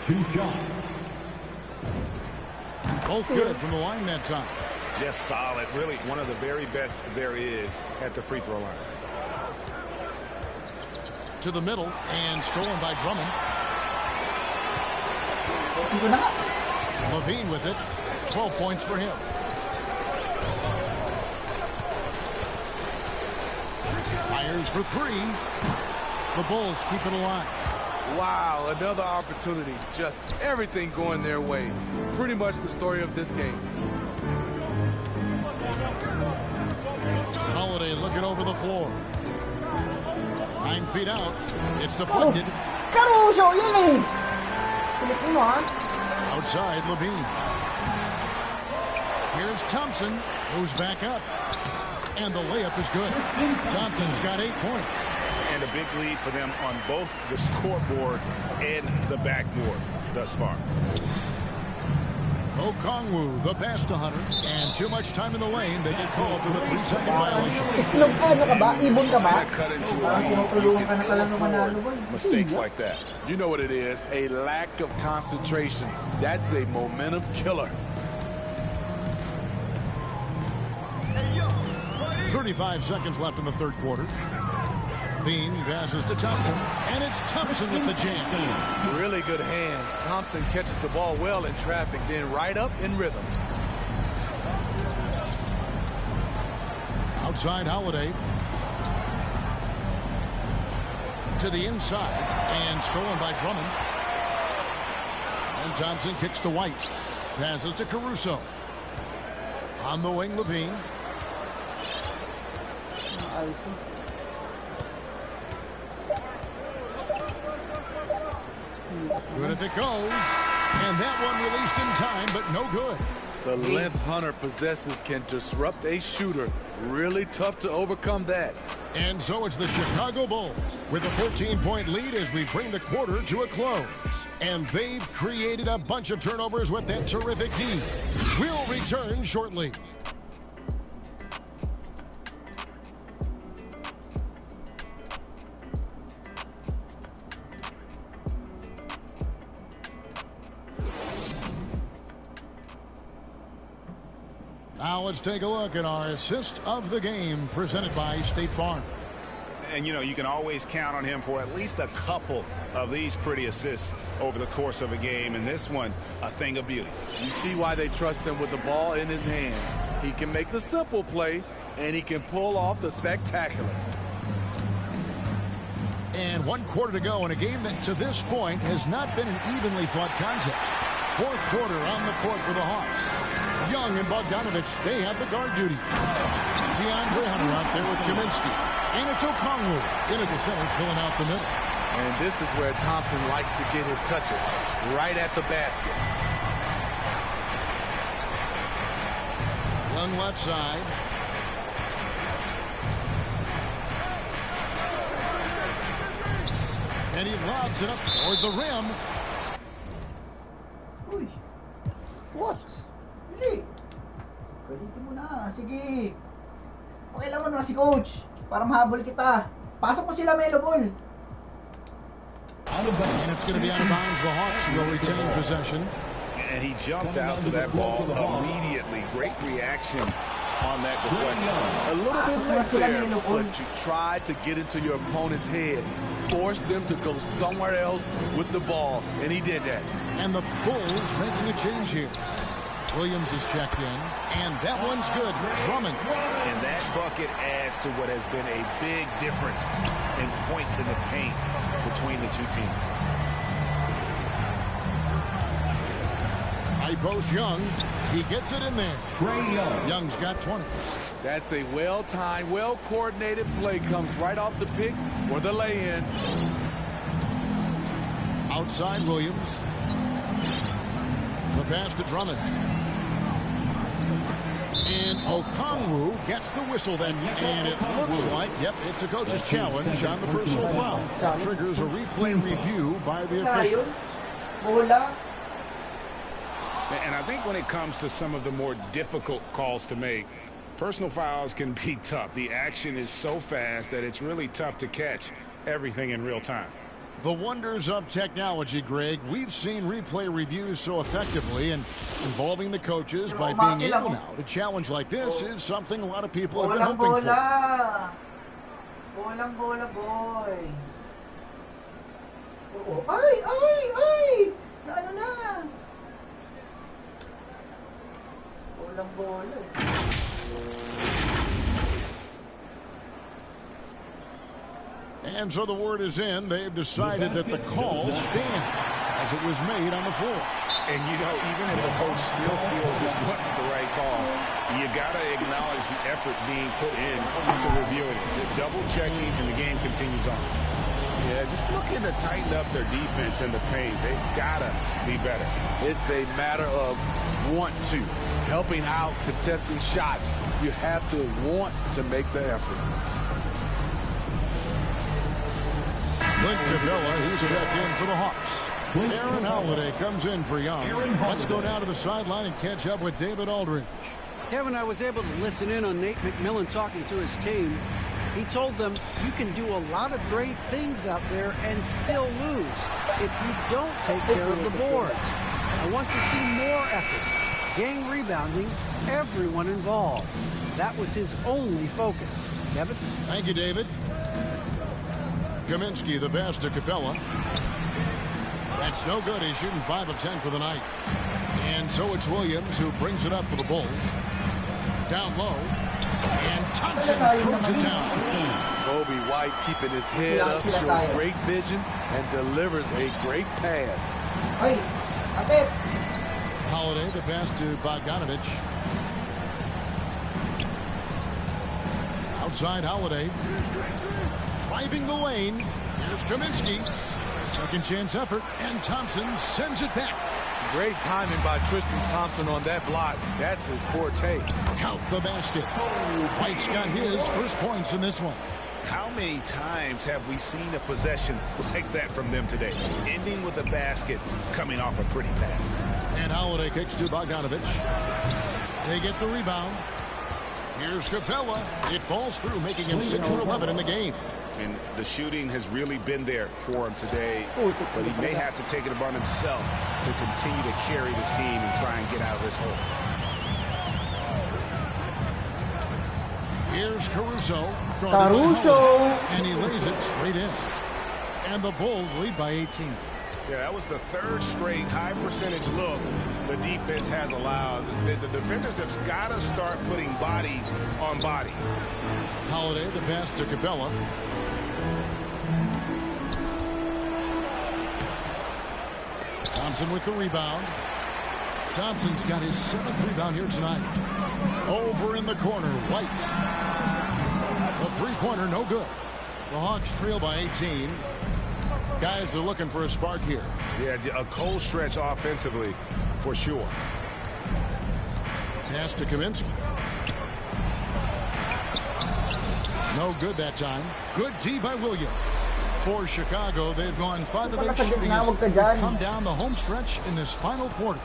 2 shots. Both good from the line that time. Just solid. Really one of the very best there is at the free throw line. To the middle and stolen by Drummond. Levine with it. 12 points for him. Fires for 3. The Bulls keep it alive. Wow, another opportunity. Just everything going their way. Pretty much the story of this game. Holiday looking over the floor. 9 feet out. It's deflected. Outside, Levine. Here's Thompson, who's back up. And the layup is good. Thompson's got 8 points. And a big lead for them on both the scoreboard and the backboard thus far. Okongwu, the pass to Hunter. And too much time in the lane. They get called for the 3-second violation. Cut into a lead. You can afford mistakes like that. You know what it is, a lack of concentration. That's a momentum killer. 35 seconds left in the third quarter. Levine passes to Thompson, and it's Thompson with the jam. Really good hands. Thompson catches the ball well in traffic, then right up in rhythm. Outside Holiday. To the inside, and stolen by Drummond. And Thompson kicks to White. Passes to Caruso. On the wing, Levine. Good if it goes. And that one released in time, but no good. The length Hunter possesses can disrupt a shooter. Really tough to overcome that. And so it's the Chicago Bulls with a 14-point lead as we bring the quarter to a close. And they've created a bunch of turnovers with that terrific D. We'll return shortly. Now let's take a look at our assist of the game presented by State Farm. And, you know, you can always count on him for at least a couple of these pretty assists over the course of a game. And this one, a thing of beauty. You see why they trust him with the ball in his hands. He can make the simple play, and he can pull off the spectacular. And 1 quarter to go in a game that to this point has not been an evenly fought contest. 4th quarter on the court for the Hawks. Young and Bogdanovich, they have the guard duty. DeAndre Hunter out there with Kaminsky. And it's Okongwu in at the center, filling out the middle. And this is where Thompson likes to get his touches, right at the basket. Young left side. And he lobs it up toward the rim. Uy. What? Dili. Galitin mo na. Sige. Pakailangan mo na si coach. Para mahabol kita. Pasok mo sila, Melo Ball. And it's going to be out of bounds. The Hawks will retain possession. And he jumped out to that ball immediately. Great reaction on that deflection. A little bit late there, but you tried to get into your opponent's head. Force them to go somewhere else with the ball, and he did that. And the Bulls making a change here. Williams is checked in, and that one's good. Drummond. And that bucket adds to what has been a big difference in points in the paint between the two teams. High post Young. He gets it in there. Trae Young. Young's got 20. That's a well-timed, well-coordinated play. Comes right off the pick for the lay-in. Outside Williams. The pass to Drummond. And Okongwu gets the whistle then. And it looks like, yep, it's a coach's challenge on the personal foul. That triggers a replay review by the official. And I think when it comes to some of the more difficult calls to make, personal fouls can be tough. The action is so fast that it's really tough to catch everything in real time. The wonders of technology, Greg. We've seen replay reviews so effectively, and involving the coaches by being able now to challenge like this is something a lot of people have been hoping for. Bola, boy. Ay! Ano na? Bola. And so the word is in. They've decided that the call stands as it was made on the floor. And, you know, even if a coach still feels this wasn't the right call, you got to acknowledge the effort being put in to reviewing it. They're double-checking, and the game continues on. Yeah, just looking to tighten up their defense in the paint. They've got to be better. It's a matter of want to. Helping out, contesting shots. You have to want to make the effort. Clint Capella, he's checked in for the Hawks. Aaron Holiday comes in for Young. Let's go down to the sideline and catch up with David Aldridge. Kevin, I was able to listen in on Nate McMillan talking to his team. He told them you can do a lot of great things out there and still lose if you don't take care of the boards. I want to see more effort, gang rebounding, everyone involved. That was his only focus. Kevin? Thank you, David. Kaminsky, the pass to Capella. That's no good. He's shooting 5 of 10 for the night. And so it's Williams who brings it up for the Bulls. Down low. And Thompson throws it down. Kobe White keeping his head up, shows great vision, and delivers a great pass. Holiday, the pass to Bogdanovich. Outside Holiday. Driving the lane. Here's Kaminsky. Second chance effort, and Thompson sends it back. Great timing by Tristan Thompson on that block. That's his forte. Count the basket. White's got his first points in this one. How many times have we seen a possession like that from them today? Ending with a basket, coming off a pretty pass. And Holiday kicks to Bogdanovich. They get the rebound. Here's Capella. It falls through, making him 6 for 11 in the game. And the shooting has really been there for him today, but he may have to take it upon himself to continue to carry this team and try and get out of this hole. Here's Caruso. And he lays it straight in. And the Bulls lead by 18. Yeah, that was the third straight high percentage look the defense has allowed. The defenders have got to start putting bodies on bodies. Holiday, the pass to Capella. Thompson with the rebound. Thompson's got his 7th rebound here tonight. Over in the corner, White. The three-pointer, no good. The Hawks trail by 18. Guys are looking for a spark here. Yeah, a cold stretch offensively, for sure. Pass to Kaminsky. No good that time. Good D by Williams. For Chicago, they've gone 5 of 8 shooting as they've come down the home stretch in this final quarter.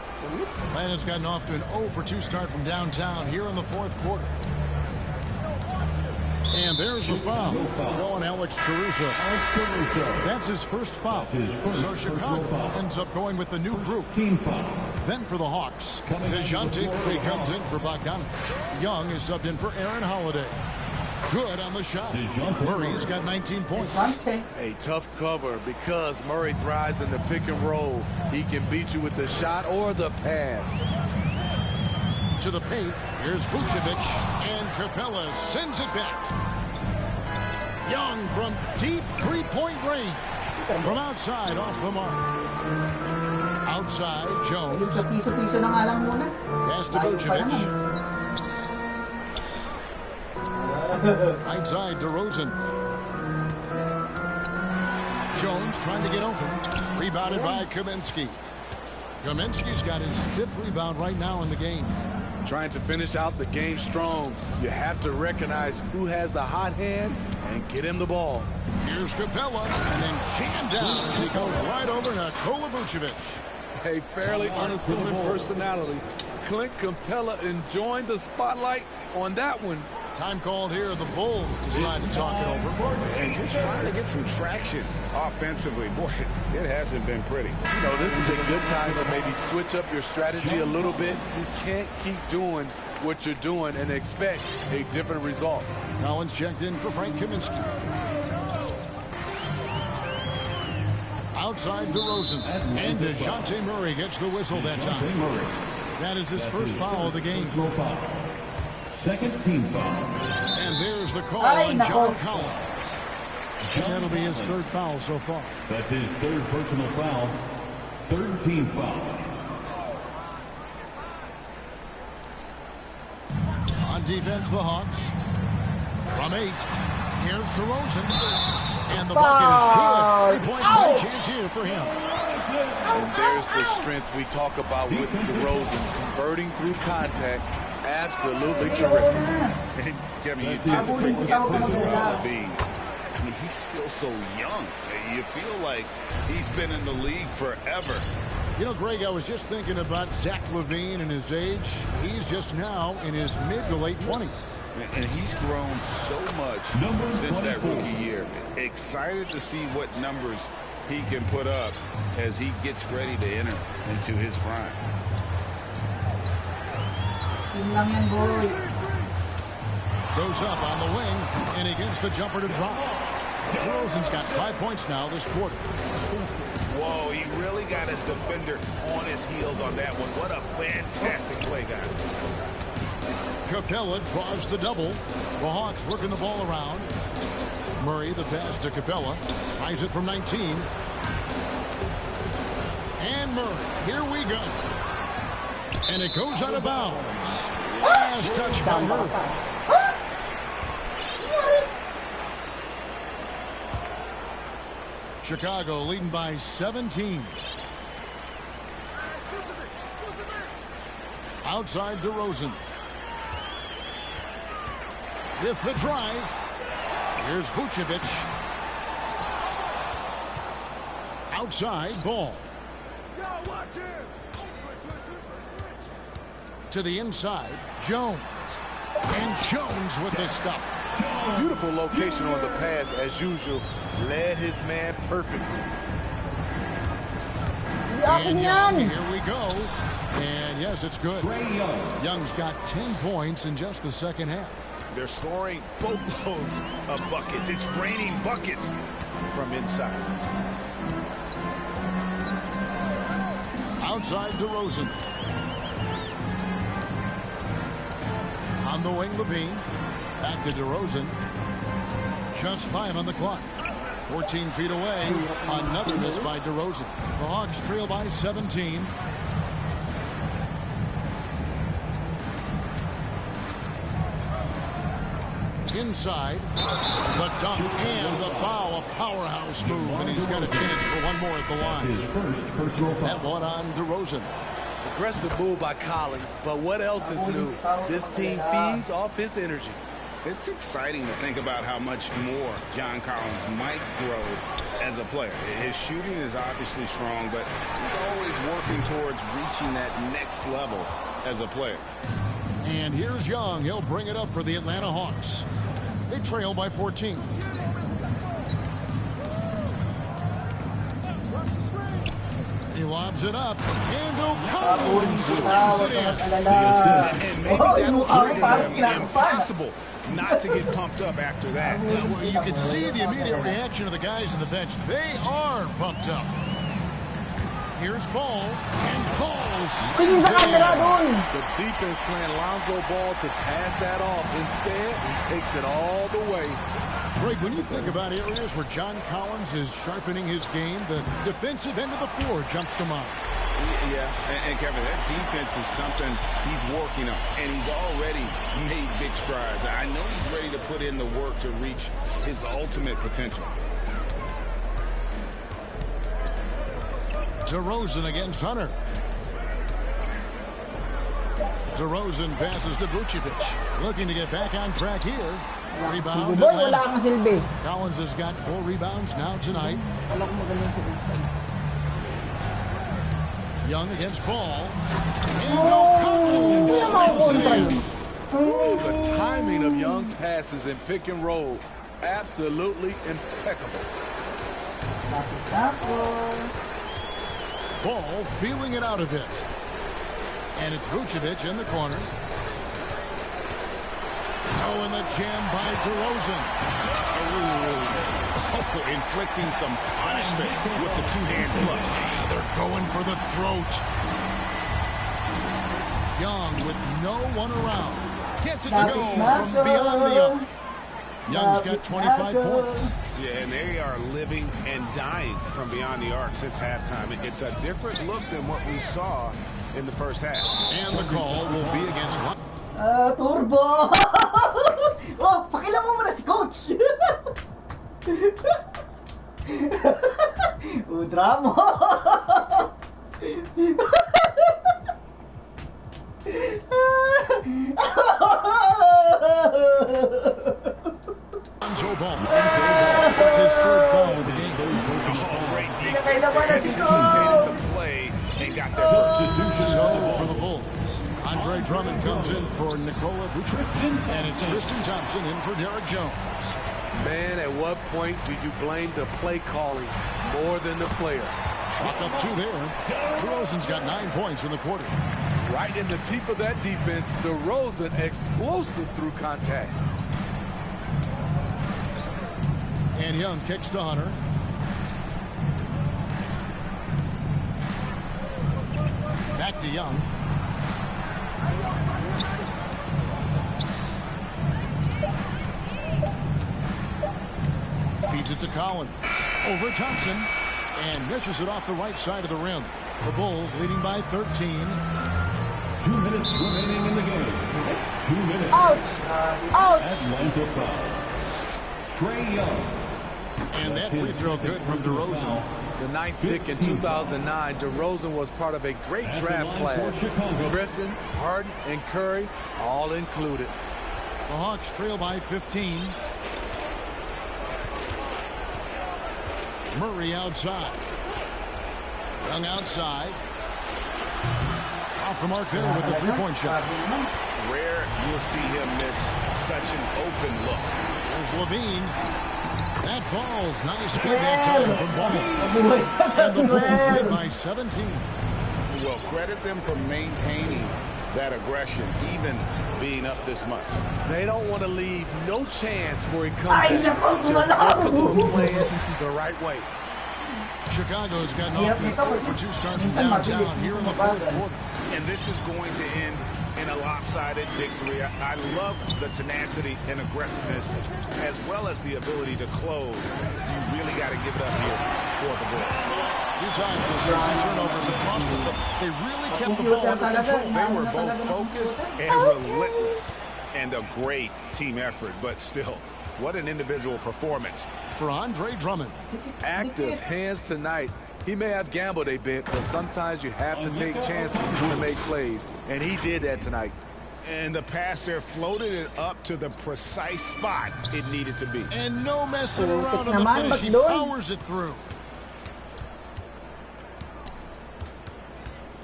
Atlanta's gotten off to an 0 for 2 start from downtown here in the 4th quarter. And there's the foul. Going Alex Caruso. That's his first foul. So Chicago ends up going with the new group. Then for the Hawks, DeJounte Murray comes in for Bogdanovich. Young is subbed in for Aaron Holiday. Good on the shot. Murray's got 19 points. A tough cover because Murray thrives in the pick and roll. He can beat you with the shot or the pass. To the paint, here's Vucevic, and Capella sends it back. Young from deep three-point range. From outside, off the mark. Outside, Jones. Pass to Vucevic. Right side, DeRozan. Jones trying to get open. Rebounded by Kaminsky. Kaminsky's got his 5th rebound right now in the game. Trying to finish out the game strong. You have to recognize who has the hot hand and get him the ball. Here's Capella, and then jammed down as he goes right over to Nikola Vucevic. A fairly unassuming personality. Clint Capella enjoying the spotlight on that one. Time called here. The Bulls decide to talk it over. And just trying to get some traction offensively. Boy, it hasn't been pretty. You know, this is a good time to maybe switch up your strategy a little bit. You can't keep doing what you're doing and expect a different result. Collins checked in for Frank Kaminsky. Outside DeRozan. And DeJounte Murray gets the whistle that time. That is his first foul of the game. Second team foul. And there's the call on John Collins. And that'll be his 3rd foul so far. That's his 3rd personal foul. 3rd team foul. On defense, the Hawks. From 8. Here's DeRozan. And the bucket is good. 3-point play chance here for him. And there's the strength we talk about with DeRozan. Converting through contact. Absolutely terrific. Kevin, you tend to forget this about Levine. I mean, he's still so young. You feel like he's been in the league forever. You know, Greg, I was just thinking about Zach LaVine and his age. He's just now in his mid to late 20s. And he's grown so much since that rookie year. Excited to see what numbers he can put up as he gets ready to enter into his prime. Goes up on the wing, and he gets the jumper to drop. DeRozan's got 5 points now this quarter. Whoa, he really got his defender on his heels on that one. What a fantastic play, guys. Capella draws the double. The Hawks working the ball around. Murray, the pass to Capella. Tries it from 19. And Murray, here we go. And it goes out of bounds. Last touch by Murray. Chicago leading by 17. Outside DeRozan. With the drive. Here's Vucevic. Outside ball. To the inside, Jones. And Jones with the stuff. Beautiful location on the pass as usual. Led his man perfectly. And Young, here we go. And yes, it's good. Young's got 10 points in just the second half. They're scoring boatloads of buckets. It's raining buckets from inside. Outside DeRozan. On the wing, Levine. Back to DeRozan. Just 5 on the clock. 14 feet away. Another miss by DeRozan. The Hawks trail by 17. Inside. The dunk and the foul. A powerhouse move. And he's got a chance for one more at the line. His first personal foul. That one on DeRozan. Aggressive move by Collins, but what else is new? This team feeds off his energy. It's exciting to think about how much more John Collins might grow as a player. His shooting is obviously strong, but he's always working towards reaching that next level as a player. And here's Young. He'll bring it up for the Atlanta Hawks. They trail by 14. He lobs it up. And O'Connell slams it in. And maybe that'll be impossible not to get pumped up after that. Yeah, well, you can see the immediate reaction of the guys on the bench. They are pumped up. Here's Ball. And Ball slams it in. The defense playing Lonzo Ball to pass that off. Instead, he takes it all the way. Greg, when you think about areas where John Collins is sharpening his game, the defensive end of the floor jumps to mind. Yeah, and Kevin, that defense is something he's working on, and he's already made big strides. I know he's ready to put in the work to reach his ultimate potential. DeRozan against Hunter. DeRozan passes to Vucevic. Looking to get back on track here. Rebound. Collins has got 4 rebounds now tonight. Young against Ball. And the timing of Young's passes in pick and roll, absolutely impeccable. Ball feeling it out a bit. And it's Vucevic in the corner. Oh, and the jam by DeRozan. Oh, inflicting some punishment with the two-hand flush. They're going for the throat. Young with no one around. Gets it to go from beyond the arc. Young's got 25 points. Yeah, and they are living and dying from beyond the arc since halftime. It's a different look than what we saw in the first half. And the call will be against Turbo! Oh, pakilang mo muna si Coach! Drama! Lonzo Ball. That's his 3rd foul of the game. Great defense. Anticipated the play and got their first. So for the Bulls, Andre Drummond comes in for Nikola Vucevic. And it's Tristan Thompson in for Derek Jones. Man, at what point do you blame the play calling more than the player? Chalk up 2 there. DeRozan's got 9 points in the quarter. Right in the teeth of that defense, DeRozan explosive through contact. And Young kicks to Hunter. Back to Young. Feeds it to Collins. Over Thompson. And misses it off the right side of the rim. The Bulls leading by 13. 2 minutes remaining in the game. 2 minutes. Ouch! Ouch! Atlanta foul. Trae Young. And that free throw good from DeRozan. The 9th pick in 2009, DeRozan was part of a great draft class. Griffin, Harden, and Curry all included. The Hawks trail by 15. Murray outside. Young outside. Off the mark there with the three-point shot. Rare you'll see him miss such an open look. There's Levine. That falls. Nice feed that time from Ball. And the Bulls lead by 17. Well, credit them for maintaining that aggression, even being up this much. They don't want to leave no chance for a comeback. Just focus on playing the right way. Chicago's gotten off to a 4-for-2 start from downtown here in the fourth quarter. And this is going to end in a lopsided victory. I love the tenacity and aggressiveness, as well as the ability to close. You really got to give it up here for the Bulls. A few times this season, turnovers have cost them, but they really kept the ball under control. They were both focused and relentless, and a great team effort, but still, what an individual performance for Andre Drummond. Active hands tonight. He may have gambled a bit, but sometimes you have to take chances to make plays, and he did that tonight. And the pass there floated it up to the precise spot it needed to be. And no messing around on the finish. He powers it through.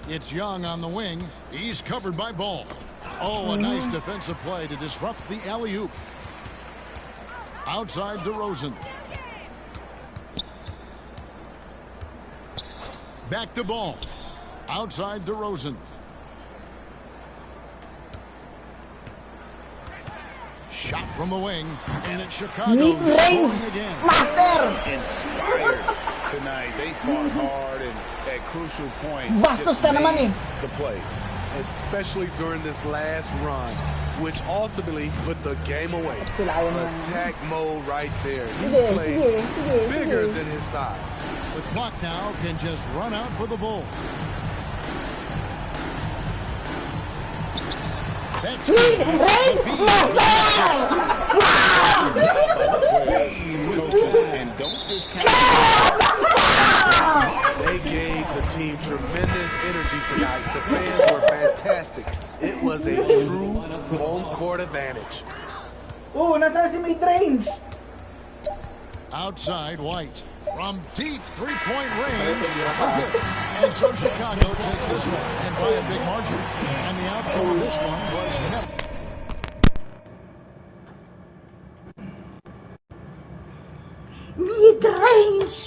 It's Young on the wing. He's covered by Ball. Oh, a nice defensive play to disrupt the alley-oop. Outside DeRozan. Back to Ball. Outside DeRozan. Shot from the wing. And it's Chicago scoring again. Inspired tonight. They fought hard and at crucial points just made the plays. Especially during this last run, which ultimately put the game away. Attack mode right there. He plays bigger than his size. The clock now can just run out for the Bulls. That's coaches, and don't discount. They gave the team tremendous energy tonight. The fans were fantastic. It was a true home court advantage. Oh, nasa si mid-range. Outside White. From deep three-point range. Okay. And so Chicago takes this one, and by a big margin. And the outcome of this one was never.